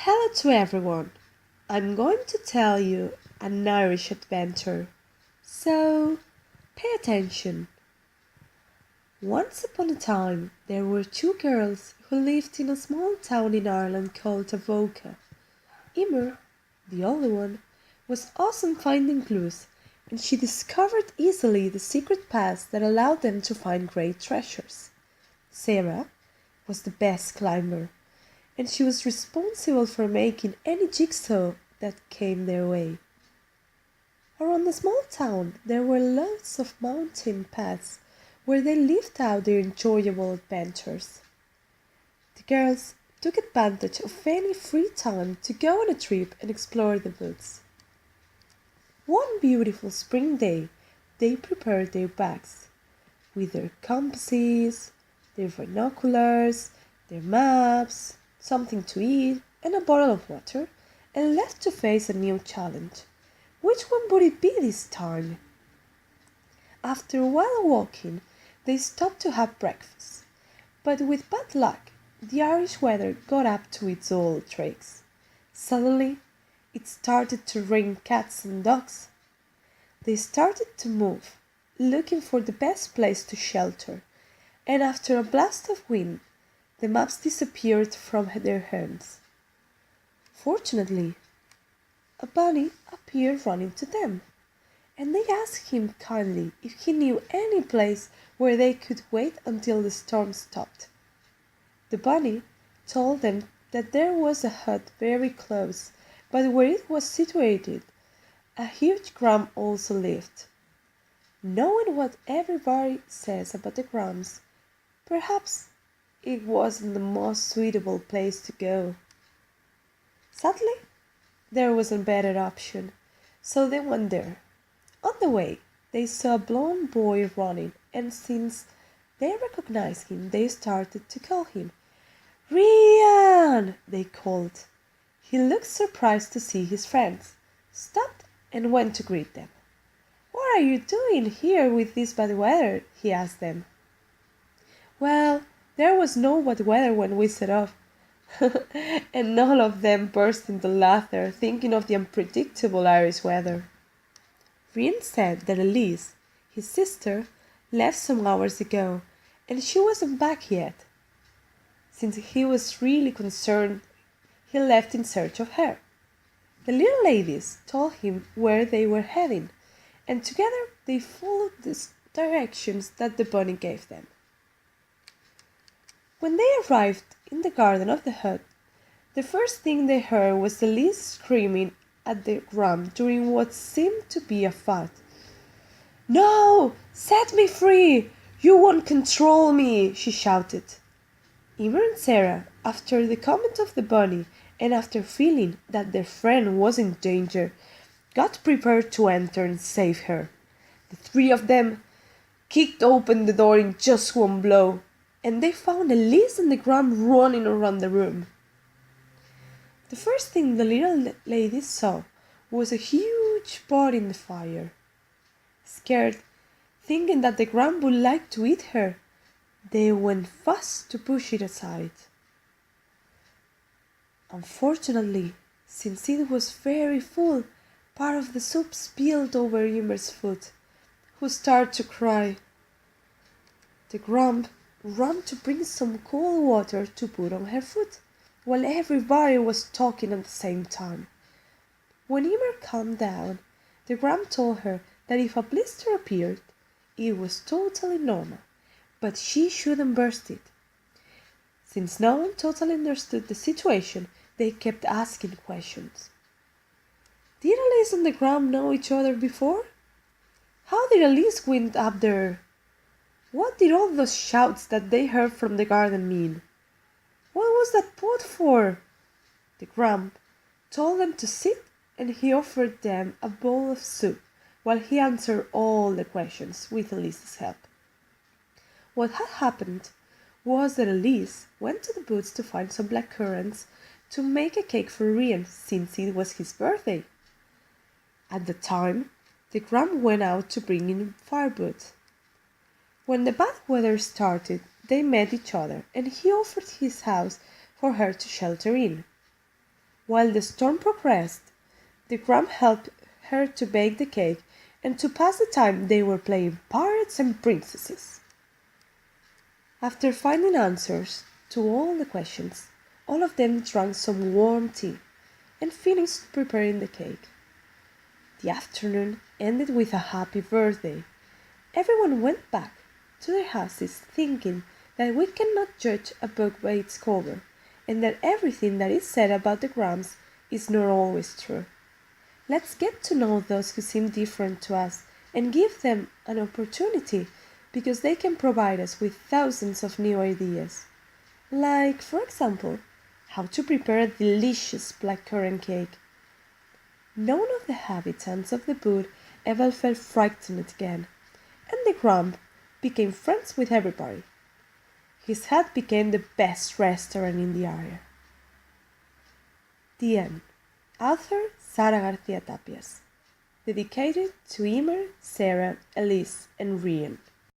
Hello to everyone. I'm going to tell you an Irish adventure. So, pay attention. Once upon a time, there were two girls who lived in a small town in Ireland called Avoca. Eimear, the older one, was awesome finding clues, and she discovered easily the secret paths that allowed them to find great treasures. Sara was the best climber, and she was responsible for making any jigsaw that came their way. Around the small town there were lots of mountain paths where they lived out their enjoyable adventures. The girls took advantage of any free time to go on a trip and explore the woods. One beautiful spring day they prepared their bags with their compasses, their binoculars, their maps, something to eat, and a bottle of water, and left to face a new challenge. Which one would it be this time? After a while walking, they stopped to have breakfast, but with bad luck, the Irish weather got up to its old tricks. Suddenly, it started to rain cats and dogs. They started to move, looking for the best place to shelter, and after a blast of wind, the maps disappeared from their hands. Fortunately, a bunny appeared running to them, and they asked him kindly if he knew any place where they could wait until the storm stopped. The bunny told them that there was a hut very close, but where it was situated, a huge Grum also lived. Knowing what everybody says about the Grums, perhaps it wasn't the most suitable place to go. Sadly, there was a better option, so they went there. On the way, they saw a blond boy running, and since they recognized him, they started to call him. "Rían!" they called. He looked surprised to see his friends, stopped, and went to greet them. "What are you doing here with this bad weather?" he asked them. "Well, there was no bad weather when we set off." And all of them burst into laughter, thinking of the unpredictable Irish weather. Rían said that Elise, his sister, left some hours ago, and she wasn't back yet. Since he was really concerned, he left in search of her. The little ladies told him where they were heading, and together they followed the directions that the bunny gave them. When they arrived in the garden of the hut, the first thing they heard was Elise screaming at the Grum during what seemed to be a fight. "No! Set me free! You won't control me!" she shouted. Eimear and Sara, after the comment of the bunny and after feeling that their friend was in danger, got prepared to enter and save her. The three of them kicked open the door in just one blow, and they found Elise and the Grum running around the room. The first thing the little lady saw was a huge pot in the fire. Scared, thinking that the Grum would like to eat her, they went fast to push it aside. Unfortunately, since it was very full, part of the soup spilled over Eimear's foot, who started to cry. The Grum ran to bring some cold water to put on her foot, while everybody was talking at the same time. When Eimear calmed down, the Grum told her that if a blister appeared, it was totally normal, but she shouldn't burst it. Since no one totally understood the situation, they kept asking questions. Did Elise and the Grum know each other before? How did Elise wind up there? What did all those shouts that they heard from the garden mean? What was that pot for? The Grum told them to sit, and he offered them a bowl of soup while he answered all the questions with Elise's help. What had happened was that Elise went to the woods to find some black currants to make a cake for Rían since it was his birthday. At the time, the Grum went out to bring in firewood. When the bad weather started, they met each other, and he offered his house for her to shelter in. While the storm progressed, the Grump helped her to bake the cake, and to pass the time they were playing pirates and princesses. After finding answers to all the questions, all of them drank some warm tea and finished preparing the cake. The afternoon ended with a happy birthday. Everyone went back to their houses thinking that we cannot judge a book by its cover, and that everything that is said about the Grumps is not always true. Let's get to know those who seem different to us and give them an opportunity, because they can provide us with thousands of new ideas. Like, for example, how to prepare a delicious blackcurrant cake. None of the inhabitants of the wood ever felt frightened again, and the Grump became friends with everybody. His hut became the best restaurant in the area. The end. Author Sara Garcia Tapias. Dedicated to Eimear, Sara, Elise, and Rían.